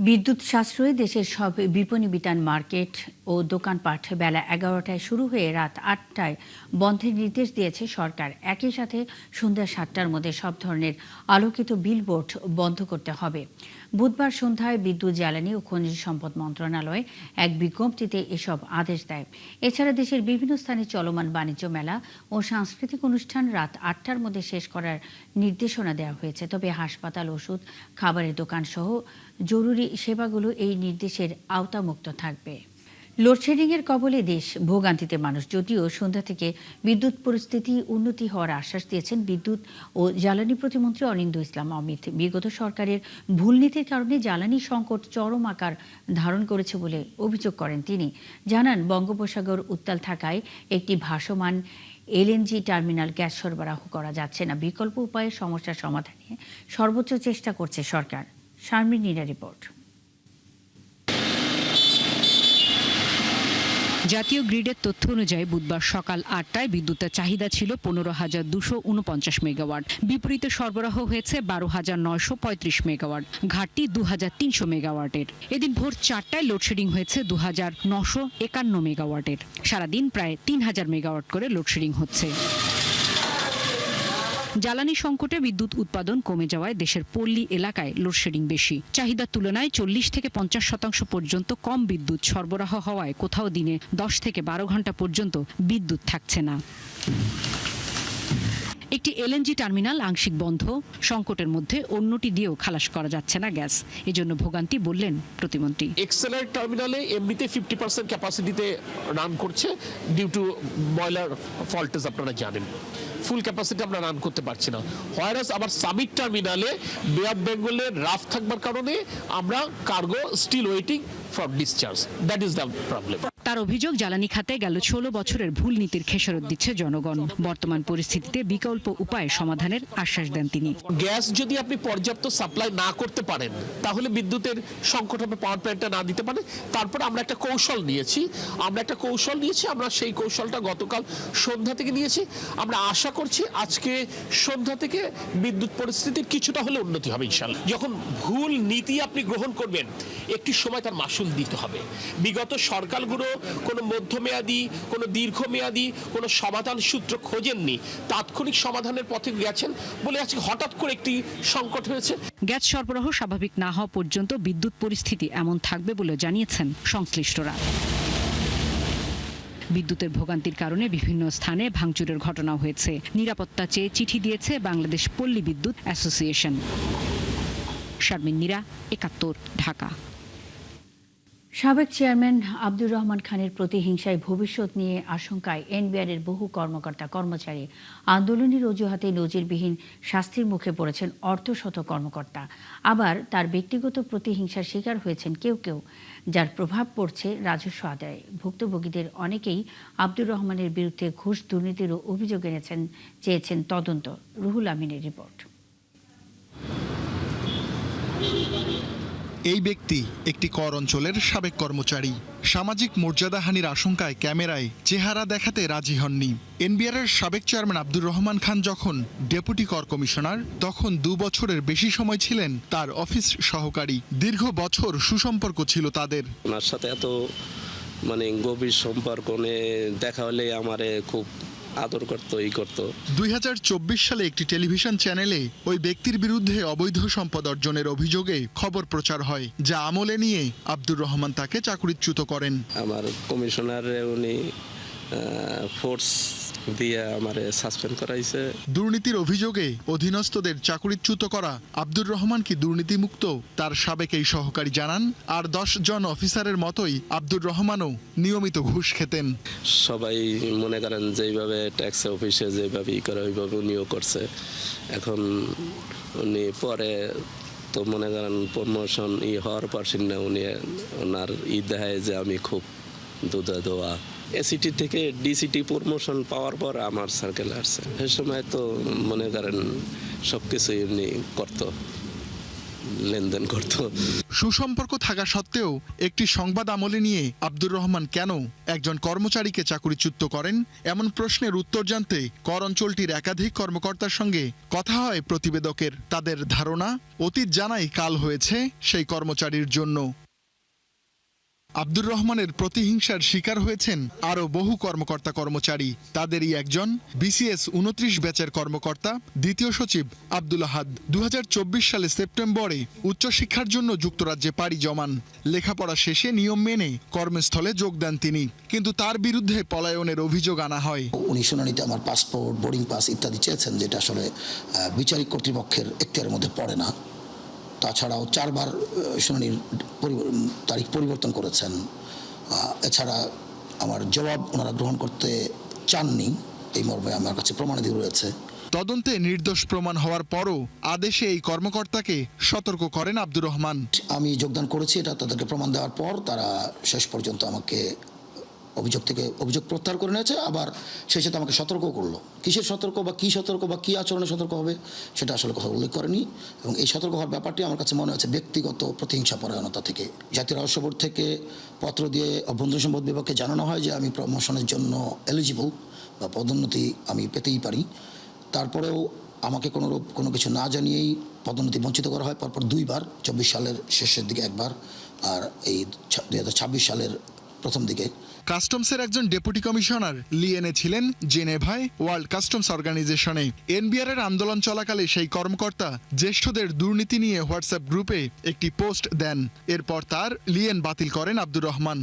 বিদ্যুৎ সাশ্রয়ে দেশের সব বিপণী বিতান মার্কেট ও দোকানপাট বেলা ১১টায় শুরু হয়ে রাত ৮টায় বন্ধের নির্দেশ দিয়েছে সরকার। একই সাথে সন্ধ্যা ৭টার মধ্যে সব ধরনের আলোকিত বিলবোর্ড বন্ধ করতে হবে। বুধবার সন্ধ্যায় বিদ্যুৎ, জ্বালানি ও খনিজ সম্পদ মন্ত্রণালয় এক বিজ্ঞপ্তিতে এসব আদেশ দেয়। এছাড়া দেশের বিভিন্ন স্থানে চলমান বাণিজ্য মেলা ও সাংস্কৃতিক অনুষ্ঠান রাত ৮টার মধ্যে শেষ করার নির্দেশনা দেওয়া হয়েছে। তবে হাসপাতাল, ওষুধ, খাবারের দোকান সহ জরুরি সেবাগুলো এই নির্দেশের আওতামুক্ত থাকবে। লোডশেডিংয়ের কবলে দেশ, ভোগান্তিতে মানুষ। যদিও সন্ধ্যা থেকে বিদ্যুৎ পরিস্থিতি উন্নতি হওয়ার আশ্বাস দিয়েছেন বিদ্যুৎ ও জ্বালানি প্রতিমন্ত্রী অনিন্দ্য ইসলাম অমিত। বিগত সরকারের ভুল নীতির কারণে জ্বালানি সংকট চরম আকার ধারণ করেছে বলে অভিযোগ করেন তিনি। জানান, বঙ্গোপসাগর উত্তাল থাকায় একটি ভাসমান এলএনজি টার্মিনাল গ্যাস সরবরাহ করা যাচ্ছে না। বিকল্প উপায়ে সমস্যার সমাধানে সর্বোচ্চ চেষ্টা করছে সরকার। শারমিন নীরা রিপোর্ট। জাতীয় গ্রিডের তথ্য অনুযায়ী বুধবার সকাল ৮টায় বিদ্যুতের চাহিদা ছিল ১৫,২৪৯ মেগাওয়াট। বিপরীতে সরবরাহ হয়েছে ১২,৯৩৫ মেগাওয়াট, ঘাটতি ২,৩০০ মেগাওয়াটের। এদিন ভোর ৪টায় লোডশেডিং হয়েছে ২,৯৫১ মেগাওয়াটের। সারাদিন প্রায় ৩,০০০ মেগাওয়াট করে লোডশেডিং হচ্ছে। জ্বালানি সংকটে বিদ্যুৎ উৎপাদন কমে যাওয়ায় দেশের পল্লী এলাকায় লোডশেডিং বেশি। চাহিদার তুলনায় ৪০ থেকে ৫০% পর্যন্ত কম বিদ্যুৎ সরবরাহ হওয়ায় কোথাও দিনে ১০ থেকে ১২ ঘন্টা পর্যন্ত বিদ্যুৎ থাকছে না। একটি এলএনজি টার্মিনাল আংশিক বন্ধ, সংকটের মধ্যে অন্যটি দিয়েও খালাস করা যাচ্ছে না গ্যাস। এজন্য ভোগান্তি বললেন প্রতিমন্ত্রী। এক্সেলার টার্মিনালে এমনিতে 50% ক্যাপাসিটিতে রান করছে ডিউ টু বয়লার ফল্টেজ, আপনারা জানেন। ফুল ক্যাপাসিটি আমরা রান করতে পারছি না। হোয়ারাস আবার সামিট টার্মিনালে বে অফ বেঙ্গলের রাফ থাকবার কারণে আমরা cargo still waiting for discharge. That is the problem. তার অভিযোগ, জ্বালানি খাতে গেল ১৬ বছরের ভুল নীতির খেসারত দিচ্ছে জনগণ। বর্তমান পরিস্থিতিতে বিকল্প উপায়ে সমাধানের আশ্বাস দেন তিনি। গ্যাস যদি আপনি পর্যাপ্ত সাপ্লাই না করতে পারেন, তাহলে বিদ্যুতের সংকট হবে, পাওয়ার প্ল্যান্টটা না দিতে পারে। তারপর আমরা একটা কৌশল নিয়েছি। আমরা সেই কৌশলটা গতকাল সন্ধ্যা থেকে নিয়েছি। আমরা আশা করছি আজকে সন্ধ্যা থেকে বিদ্যুৎ পরিস্থিতির কিছুটা হলে উন্নতি হবে ইনশাআল্লাহ। যখন ভুল নীতি আপনি গ্রহণ করবেন, একটি সময় তার মাসুল দিতে হবে। বিগত সরকারগুলো কোনো মধ্যমেয়াদী, কোনো দীর্ঘমেয়াদী কোনো সমাধান সূত্র খোঁজেননি, তাৎক্ষণিক সমাধানের পথে গেছেন বলে আজকে হঠাৎ করে একটি সংকট হয়েছে। গ্যাস সরবরাহ স্বাভাবিক না হওয়া পর্যন্ত বিদ্যুৎ পরিস্থিতি এমন থাকবে বলে জানিয়েছেন সংশ্লিষ্টরা। বিদ্যুতের ভোগান্তির কারণে বিভিন্ন স্থানে ভাঙচুরের ঘটনা হয়েছে। নিরাপত্তা চেয়ে চিঠি দিয়েছে বাংলাদেশ পল্লী বিদ্যুৎ অ্যাসোসিয়েশন। শারমিন নীরা, ৭১, ঢাকা। সাবেক চেয়ারম্যান আব্দুর রহমান খানের প্রতিহিংসায় ভবিষ্যৎ নিয়ে আশঙ্কায় এনবিআরের বহু কর্মচারী আন্দোলনের অজুহাতে নজিরবিহীন শাস্তির মুখে পড়েছেন অর্ধশত কর্মকর্তা। আবার তার ব্যক্তিগত প্রতিহিংসার শিকার হয়েছেন কেউ কেউ, যার প্রভাব পড়ছে রাজস্ব আদায়ে। ভুক্তভোগীদের অনেকেই আব্দুর রহমানের বিরুদ্ধে ঘুষ দুর্নীতিরও অভিযোগ চেয়েছেন তদন্ত। রুহুল আমিনের রিপোর্ট। এই ব্যক্তি একটি কর অঞ্চলের সাবেক কর্মচারী। সামাজিক মর্যাদাহানির আশঙ্কায় ক্যামেরায় চেহারা দেখাতে রাজি হননি। এনবিআরের সাবেক চেয়ারম্যান আব্দুর রহমান খান যখন ডেপুটি কর কমিশনার, তখন ২ বছরের বেশি সময় ছিলেন তার অফিস সহকারী। দীর্ঘ বছর সুসম্পর্ক ছিল তাদের। ওনার সাথে এত গভীর সম্পর্ক দেখা হলে আমারে খুব আদর করতো, ই করতো। ২০২৪ সালে একটি টেলিভিশন চ্যানেলে ওই ব্যক্তির বিরুদ্ধে অবৈধ সম্পদ অর্জনের অভিযোগে খবর প্রচার হয়, যা আমলে নিয়ে আব্দুর রহমান তাকে চাকরিচ্যুত করেন। আমার কমিশনার উনি ফোর্স দিয়ে আমারে সাসপেন্ড করাইছে। দুর্নীতির অভিযোগে অধীনস্থদের চাকরিচ্যুত করা আব্দুর রহমান কি দুর্নীতিমুক্ত? তার সাবেক এই সহকারী জানান, আর ১০ জন অফিসারের মতোই আব্দুর রহমানও নিয়মিত ঘুষ খেতেন। সবাই মনে করেন যেভাবে ট্যাক্স অফিসে যেভাবে ই করে ওইভাবে উনিও করছে। এখন উনি পরে তো মনে করেন প্রমোশন হওয়ার পারছেন না, উনি ওনার দেখায় যে আমি খুব দুধা দোয়া। এসিটি থেকে ডিসিটি প্রমোশন পাওয়ার পর আমার সার্কেল আসছে। সে সময় তো মনে করেন সব কিছুই উনি করতো। লেনদেন করতো। সুসম্পর্ক থাকা সত্ত্বেও একটি সংবাদ আমলে নিয়ে আব্দুর রহমান কেন একজন কর্মচারীকে চাকরিচ্যুত করেন এমন প্রশ্নের উত্তর জানতে কর অঞ্চলটির একাধিক কর্মকর্তার সঙ্গে কথা হয় প্রতিবেদকের। তাদের ধারণা, অতীত জানাই কাল হয়েছে সেই কর্মচারীর জন্য। আব্দুর রহমানের প্রতিহিংসার শিকার হয়েছেন আরও বহু কর্মকর্তা কর্মচারী। তাদেরই একজন বিসিএস 29 ব্যাচের কর্মকর্তা দ্বিতীয় সচিব আব্দুল আহাদ। 2024 সালে সেপ্টেম্বরে উচ্চশিক্ষার জন্য যুক্তরাজ্যে পাড়ি জমান। লেখাপড়া শেষে নিয়ম মেনে কর্মস্থলে যোগ দেন তিনি, কিন্তু তার বিরুদ্ধে পলায়নের অভিযোগ আনা হয়। উনি শুনানিতে আমার পাসপোর্ট, বোর্ডিং পাস ইত্যাদি চেয়েছেন, যেটা আসলে বিচারিক কর্তৃপক্ষের এখতিয়ারের মধ্যে পড়ে না। তাছাড়াও 4 বার শুনানির তারিখ পরিবর্তন করেছেন। এছাড়া আমার জবাব ওনারা গ্রহণ করতে চাননি, এই মর্মে আমার কাছে প্রমাণাদি রয়েছে। তদন্তে নির্দোষ প্রমাণ হওয়ার পরও আদেশে এই কর্মকর্তাকে সতর্ক করেন আব্দুর রহমান। আমি যোগদান করেছি এটা তাদেরকে প্রমাণ দেওয়ার পর তারা শেষ পর্যন্ত আমাকে অভিযোগ প্রত্যাহার করে নিয়েছে, আবার সেই সাথে আমাকে সতর্ক করলো। কিসের সতর্ক বা কী আচরণে সতর্ক হবে সেটা আসলে কথা উল্লেখ করেনি, এবং এই সতর্ক হওয়ার ব্যাপারটি আমার কাছে মনে হচ্ছে ব্যক্তিগত প্রতিহিংসা পরায়ণতা থেকে। জাতীয় রাজস্ব বোর্ড থেকে পত্র দিয়ে অভ্যন্তরীণ সম্পদ বিভাগকে জানানো হয় যে আমি প্রমোশনের জন্য এলিজিবল বা পদোন্নতি আমি পেতেই পারি। তারপরেও আমাকে কোনো কিছু না জানিয়েই পদোন্নতি বঞ্চিত করা হয় পরপর 2 বার, 24 সালের শেষের দিকে একবার, আর এই 2026 সালের প্রথম দিকে। কাস্টমসের একজন ডেপুটি কমিশনার লিয়েনে ছিলেন জেনেভায় ওয়ার্ল্ড কাস্টমস অর্গানাইজেশনে। এনবিআরের আন্দোলন চলাকালে সেই কর্মকর্তা জ্যেষ্ঠদের দুর্নীতি নিয়ে হোয়াটসঅ্যাপ গ্রুপে একটি পোস্ট দেন। এরপর তার লিয়েন বাতিল করেন আব্দুর রহমান।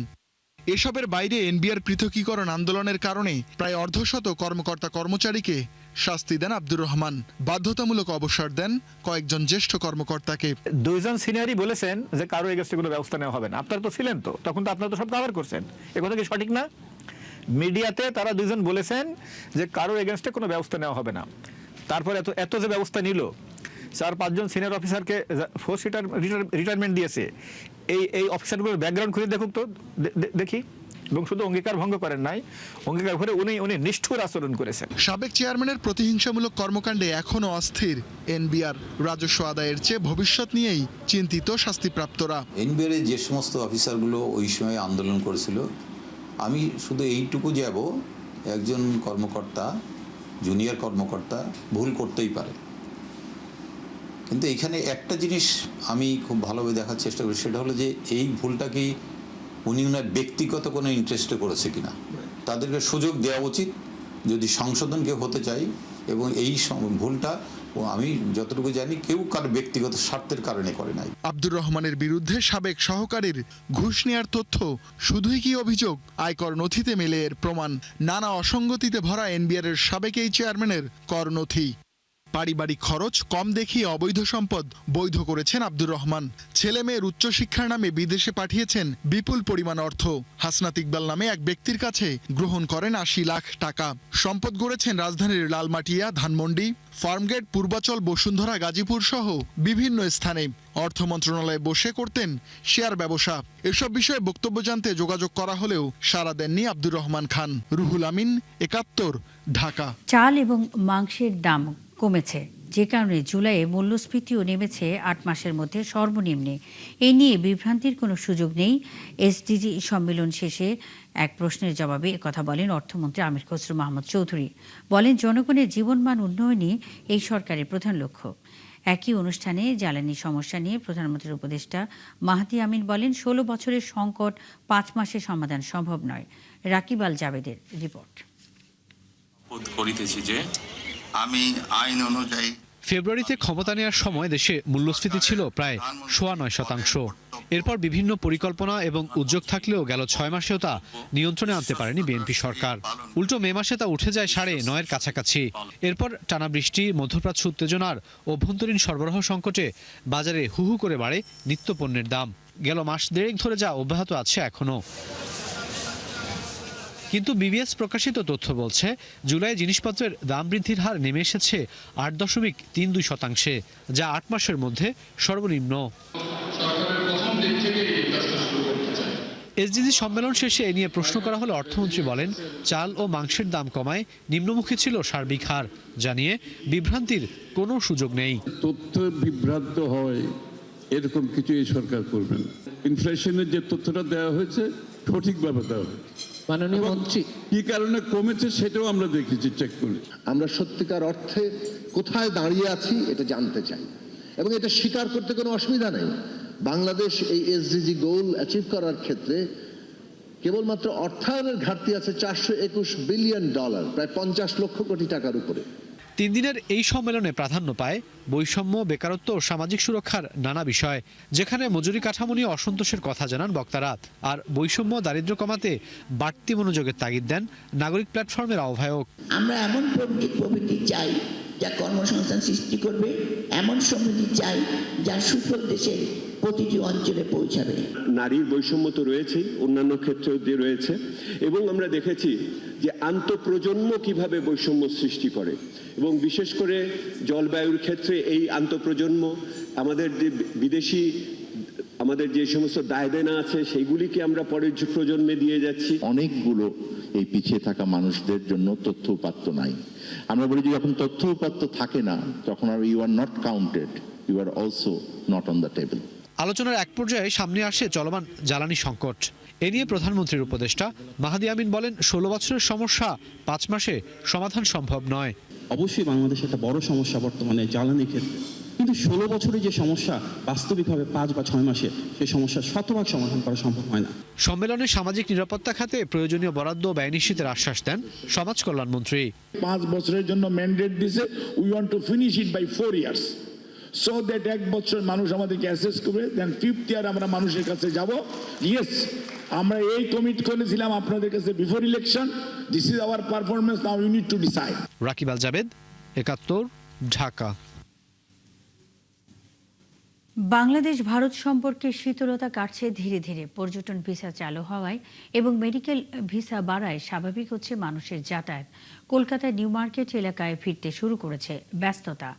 এসবের বাইরে এনবিআর পৃথকীকরণ আন্দোলনের কারণে প্রায় অর্ধশত কর্মকর্তা কর্মচারীকে শাস্তি দেন আব্দুর রহমান। বাধ্যতামূলক অবসর দেন কয়েকজন জ্যেষ্ঠ কর্মকর্তাকে। 2 জন সিনিয়রই বলেছেন যে কারো এগেইনস্টে কোনো ব্যবস্থা নেওয়া হবে না। আপনারা তো ছিলেন, তো তখন তো আপনারা তো সব কভার করছেন। এ কথা কি সঠিক না? মিডিয়াতে তারা 2 জন বলেছেন যে কারো এগেইনস্টে কোনো ব্যবস্থা নেওয়া হবে না। তারপর এত যে ব্যবস্থা নিল, 4-5 জন সিনিয়র অফিসারকে ফোর্স রিটায়ারমেন্ট দিয়েছে। এই অফিসারগুলোর ব্যাকগ্রাউন্ড খুঁজে দেখুক তো, দেখি। এবং শুধু অঙ্গীকার ভঙ্গ করেন নাই, অঙ্গীকার করে উনি নিষ্ঠুর আচরণ করেছেন। সাবেক চেয়ারম্যানের প্রতিহিংসামূলক কর্মকাণ্ডে এখনও অস্থির এনবিআর। রাজস্ব আদায়ের চেয়ে ভবিষ্যৎ নিয়েই চিন্তিত শাস্তিপ্রাপ্তরা। এনবিআর যে সমস্ত অফিসারগুলো ওই সময় আন্দোলন করেছিল, আমি শুধু এইটুকু যাব, একজন কর্মকর্তা, জুনিয়র কর্মকর্তা ভুল করতেই পারে, কিন্তু এখানে একটা জিনিস আমি খুব ভালোভাবে দেখার চেষ্টা করি, সেটা হলো যে এই ভুলটা কি উনি ওনার ব্যক্তিগত কোনো ইন্টারেস্টে করেছে কিনা। তাদেরকে সুযোগ দেওয়া উচিত যদি সংশোধন কেউ হতে চাই, এবং এই ভুলটা আমি যতটুকু জানি কেউ কার ব্যক্তিগত স্বার্থের কারণে করে নাই। আব্দুর রহমানের বিরুদ্ধে সাবেক সহকারীর ঘুষ নেয়ার তথ্য শুধুই কি অভিযোগ? আয়কর নথিতে মেলে এর প্রমাণ। নানা অসঙ্গতিতে ভরা এনবিআরের সাবেক এই চেয়ারম্যানের কর নথি। পারিবারিক খরচ কম দেখিয়ে অবৈধ সম্পদ বৈধ করেছেন আব্দুর রহমান। ছেলে মেয়ের উচ্চশিক্ষার নামে বিদেশে পাঠিয়েছেন বিপুল পরিমাণ অর্থ। হাসনাত ইকবাল নামে এক ব্যক্তির কাছে গ্রহণ করেন 80 লাখ টাকা। সম্পদ গড়েছেন রাজধানীর লালমাটিয়া, ধানমন্ডি, ফার্মগেট, পূর্বাচল, বসুন্ধরা, গাজীপুর সহ বিভিন্ন স্থানে। অর্থ মন্ত্রণালয়ে বসে করতেন শেয়ার ব্যবসা। এসব বিষয়ে বক্তব্য জানতে যোগাযোগ করা হলেও সাড়া দেননি আব্দুর রহমান খান। রুহুল আমিন, 71, ঢাকা। চাল এবং মাংসের দাম কমেছে, যে কারণে জুলাইয়ে মূল্যস্ফীতিও নেমেছে 8 মাসের মধ্যে সর্বনিম্নে। এ নিয়ে বিভ্রান্তির কোনো সুযোগ নেই। এসডিজি সম্মেলন শেষে এক প্রশ্নের জবাবে একথা বলেন অর্থমন্ত্রী আমির খসরু মাহমুদ চৌধুরী। বলেন, জনগণের জীবনমান উন্নয়নই এই সরকারের প্রধান লক্ষ্য। একই অনুষ্ঠানে জ্বালানি সমস্যা নিয়ে প্রধানমন্ত্রীর উপদেষ্টা মাহাতি আমিন বলেন, 16 বছরের সংকট 5 মাসে সমাধান সম্ভব নয়। রাকিব আল জাবেদের রিপোর্ট। করিতেছি যে আমি আইন অনুযায়ী ফেব্রুয়ারিতে ক্ষমতা নেওয়ার সময় দেশে মূল্যস্ফীতি ছিল প্রায় 9.9%। এরপর বিভিন্ন পরিকল্পনা এবং উদ্যোগ থাকলেও গেল 6 মাসেও তা নিয়ন্ত্রণে আনতে পারেনি বিএনপি সরকার। উল্টো মে মাসে তা উঠে যায় 9.5-এর কাছাকাছি। এরপর টানা বৃষ্টি, মধ্যপ্রাচ্য উত্তেজনার অভ্যন্তরীণ সরবরাহ সংকটে বাজারে হু হু করে বাড়ে নিত্যপণ্যের দাম। গেল মাস দেড়েক ধরে যা অব্যাহত আছে এখনো। কিন্তু বিবিএস প্রকাশিত তথ্য বলছে, জুলাই জিনিসপত্রের দাম বৃদ্ধির হার নেমে এসেছে 8.32%, যা 8 মাসের মধ্যে সর্বনিম্ন। এসডিজি সম্মেলন শেষে এ নিয়ে প্রশ্ন করা হলে অর্থমন্ত্রী বলেন, চাল ও মাংসের দাম কমায় নিম্নমুখী ছিল সার্বিক হার, জানিয়ে বিভ্রান্তির কোনো সুযোগ নেই। তথ্য বিভ্রান্ত হয় এরকম কিছু এই সরকার করবে না। ইনফ্লেশনের যে তথ্যটা দেওয়া হয়েছে সঠিকভাবে দেওয়া হয়েছে। মাননীয় মন্ত্রী, কি কারণে কমেছে সেটাও আমরা দেখেছি, চেক করে। আমরা সত্যিকার অর্থে কোথায় দাঁড়িয়ে আছি এটা জানতে চাই এবং এটা স্বীকার করতে কোনো অসুবিধা নেই। বাংলাদেশ এই এসডিজি গোল অ্যাচিভ করার ক্ষেত্রে কেবলমাত্র অর্থায়নের ঘাটতি আছে $421 বিলিয়ন, প্রায় 50 লক্ষ কোটি টাকার উপরে। 3 দিনের এই সম্মেলনে প্রাধান্য পায় বৈষম্য, বেকারত্ব ও সামাজিক সুরক্ষার নানা বিষয়, যেখানে মজুরি কাঠামো নিয়ে অসন্তোষের কথা জানান বক্তারা। আর বৈষম্য দারিদ্র্য কমাতে বাড়তি মনোযোগের তাগিদ দেন নাগরিক প্ল্যাটফর্মের আহ্বায়ক। আমরা এমন প্রবৃত্তি চাই যা কর্মসংস্থান সৃষ্টি করবে, এমন সমৃদ্ধি চাই যার সুফল দেশের প্রতিটি অঞ্চলে পৌঁছাবে। নারীর বৈষম্য তো রয়েছেই, অন্যান্য ক্ষেত্রেও যে রয়েছে, এবং আমরা দেখেছি যে আন্তঃপ্রজন্ম কিভাবে বৈষম্য সৃষ্টি করে, এবং বিশেষ করে জলবায়ুর ক্ষেত্রে এই আন্তঃপ্রজন্ম আমাদের যে বিদেশি আমাদের যে সমস্ত দায়দেনা আছে সেইগুলিকে আমরা পরের প্রজন্মে দিয়ে যাচ্ছি। অনেকগুলো এই পিছিয়ে থাকা মানুষদের জন্য তথ্য উপাত্ত নাই। আমরা বলি যে যখন তথ্য উপাত্ত থাকে না তখন আর you are not counted, you are also not on the table. আলোচনার এক পর্যায়ে সামনে আসে চলমান জ্বালানি সংকট। এ নিয়ে প্রধানমন্ত্রীর উপদেষ্টা মাহাদি আমিন বলেন, 16 বছরের সমস্যা 5 মাসে সমাধান সম্ভব নয়। অবশ্যই বাংলাদেশে একটা বড় সমস্যা বর্তমানে জ্বালানি ক্ষেত্রে, কিন্তু 16 বছরের যে সমস্যা বাস্তবিকভাবে 5 বা 6 মাসে সেই সমস্যা 100% সমাধান করা সম্ভব হয় না। সম্মেলনে সামাজিক নিরাপত্তা খাতে প্রয়োজনীয় বরাদ্দ ও ব্যয় নিশ্চিতের আশ্বাস দেন সমাজ কল্যাণমন্ত্রী। 5 বছরের জন্য ম্যান্ডেট দিয়েছে, we want to finish it by 4 years, so that 1 বছর মানুষ আমাদেরকে অ্যাসেস করবে, দেন 5th ইয়ার আমরা মানুষের কাছে যাব। ইয়েস, আমরা এই কমিট করেছিলাম আপনাদের কাছে before election, this is our performance, now you need to decide. Rakib Al Javed, 71, Dhaka. Bangladesh Bharat সম্পর্কে শীতলতা কাটছে ধীরে ধীরে। পর্যটন ভিসা চালু হওয়ায় এবং মেডিকেল ভিসা বাড়ায় স্বাভাবিক হচ্ছে মানুষের যাতায়াত। কলকাতার নিউ মার্কেট এলাকায় ফিরতে শুরু করেছে ব্যস্ততা।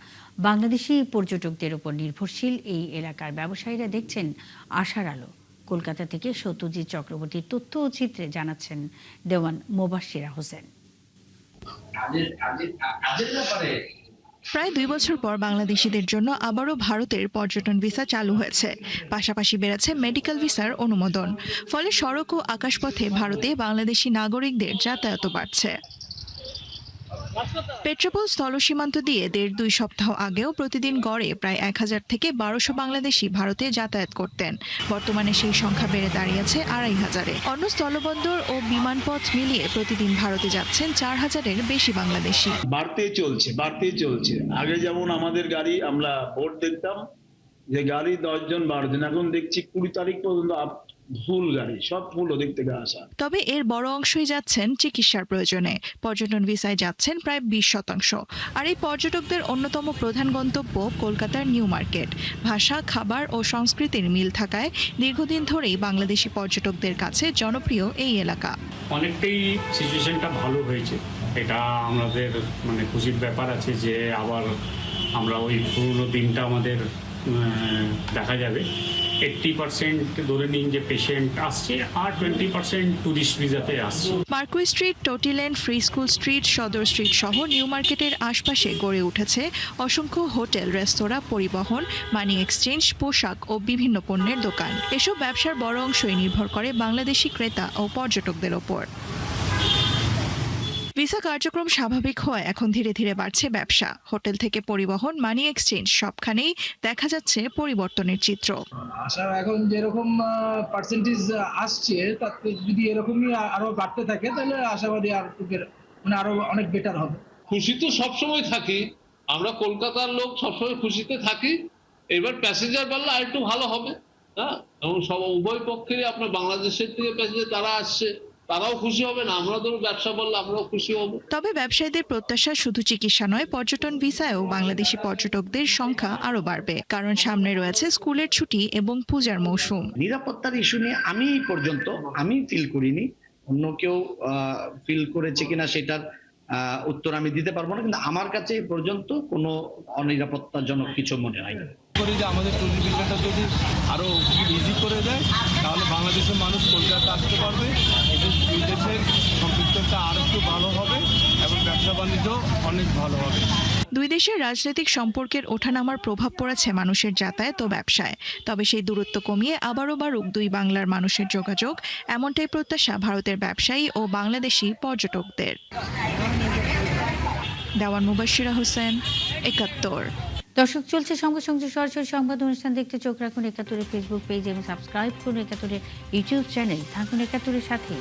বাংলাদেশি পর্যটকদের উপর নির্ভরশীল এই এলাকার ব্যবসায়ীরা দেখছেন আশার আলো। কলকাতা থেকে সত্যজিৎ চক্রবর্তীর তথ্য ও চিত্রে জানাচ্ছেন দেওয়ান মোবাশ্শিরা হোসেন। প্রায় 2 বছর পর বাংলাদেশিদের জন্য আবারও ভারতের পর্যটন ভিসা চালু হয়েছে। পাশাপাশি বেড়েছে মেডিকেল ভিসার অনুমোদন। ফলে সড়ক ও আকাশপথে ভারতে বাংলাদেশি নাগরিকদের যাতায়াত বাড়ছে। পেট্রোপোল স্থল সীমান্ত দিয়ে 1.5-2 সপ্তাহ আগেও প্রতিদিন গড়ে প্রায় 1000 থেকে 1200 বাংলাদেশি ভারতে যাতায়াত করতেন। বর্তমানে সেই সংখ্যা বেড়ে দাঁড়িয়েছে 2500-এ। অন্য স্থলবন্দর ও বিমানপথ মিলিয়ে প্রতিদিন ভারতে যাচ্ছেন 4000-এর বেশি বাংলাদেশি। বাড়তেই চলছে। আগে যেমন আমাদের গাড়ি আমরা ভোট দেখতাম যে গাড়ি 10 জন 12 জন, এখন দেখছি 20 তারিখ পর্যন্ত ফুল গাড়ি, সব ফুল ওদিক থেকে আসা। তবে এর বড় অংশই যাচ্ছেন চিকিৎসার প্রয়োজনে। পর্যটন ভিসায় যাচ্ছেন প্রায় 20%। আর এই পর্যটকদের অন্যতম প্রধান গন্তব্য কলকাতার নিউ মার্কেট। ভাষা, খাবার ও সংস্কৃতির মিল থাকায় দীর্ঘদিন ধরেই বাংলাদেশি পর্যটকদের কাছে জনপ্রিয় এই এলাকা। অনেকটাই সিচুয়েশনটা ভালো হয়েছে, এটা আমাদের খুশির ব্যাপার আছে যে আবার আমরা ওই পুরনো দিনটা আমাদের দেখা যাবে। 80% ধরে নিন যে পেশেন্ট আসছে, আর 20% টুরিস্ট ভিসাতে আসছে। মার্কুই স্ট্রিট, টোটিল্যান্ড, Free School Street, Sudder Street সহ নিউ মার্কেটের আশপাশে গড়ে উঠেছে অসংখ্য হোটেল, রেস্তোরাঁ, পরিবহন, মানি এক্সচেঞ্জ, পোশাক ও বিভিন্ন পণ্যের দোকান। এসব ব্যবসার বড় অংশই নির্ভর করে বাংলাদেশি ক্রেতা ও পর্যটকদের ওপর। ভিসা কার্যক্রম স্বাভাবিক হওয়ায় এখন ধীরে ধীরে বাড়ছে ব্যবসা। হোটেল থেকে পরিবহন, মানি এক্সচেঞ্জ সবখানেই দেখা যাচ্ছে পরিবর্তনের চিত্র। আশা এখন যেরকম পার্সেন্টেজ আসছে তাতে যদি এরকমই আরো বাড়তে থাকে তাহলে আশাবাদী আর আরো অনেক বেটার হবে। খুশি তো সবসময় থাকি, আমরা কলকাতার লোক সবসময় খুশিতে থাকি। এবার প্যাসেঞ্জার বাড়লে আর একটু ভালো হবে, হ্যাঁ, এবং সব উভয় পক্ষেরই আপনার বাংলাদেশের থেকে প্যাসেঞ্জার তারা আসছে, তারাও খুশি হবেন, আমরা ধরো ব্যবসা বললে আমরাও খুশি হব। তবে ব্যবসায়ীদের প্রত্যাশা শুধু চিকিৎসা নয়, পর্যটন ভিসায়ও বাংলাদেশি পর্যটকদের সংখ্যা আরো বাড়বে। কারণ সামনে রয়েছে স্কুলের ছুটি এবং পূজার মৌসুম। নিরাপত্তার ইস্যু নিয়ে আমি পর্যন্ত ফিল করিনি, অন্য কেউ ফিল করেছে কিনা সেটার উত্তর আমি দিতে পারবো না, কিন্তু আমার কাছে এই পর্যন্ত কোনো অনিরাপত্তাজনক কিছু মনে হয়নি। করি যে আমাদের ট্যুরিস্ট ভিসাটা যদি আরো ইজি করে দেয় তাহলে বাংলাদেশের মানুষ কলকাতা আসতে পারবে এবং দুই দেশের সম্পৃক্ততা আরো একটু ভালো হবে এবং ব্যবসা বাণিজ্য অনেক ভালো হবে। দুই দেশের রাজনৈতিক সম্পর্কের ওঠানামার প্রভাব পড়েছে মানুষের যাতায়াত ও ব্যবসায়। তবে সেই দূরত্ব কমিয়ে আবারও বাড়ুক দুই বাংলার মানুষের যোগাযোগ, এমনটাই প্রত্যাশা ভারতের ব্যবসায়ী ও বাংলাদেশি পর্যটকদের। দেওয়ান মুবাশশিরা হোসেন, ৭১। দর্শক, চলছে সংবাদ সংযোগ সরাসরি সংবাদ অনুষ্ঠান দেখতে চোখ রাখুন ৭১-এর ফেসবুক পেজ এবং সাবস্ক্রাইব করুন ৭১-এর ইউটিউব চ্যানেল। থাকুন ৭১-এর সাথে।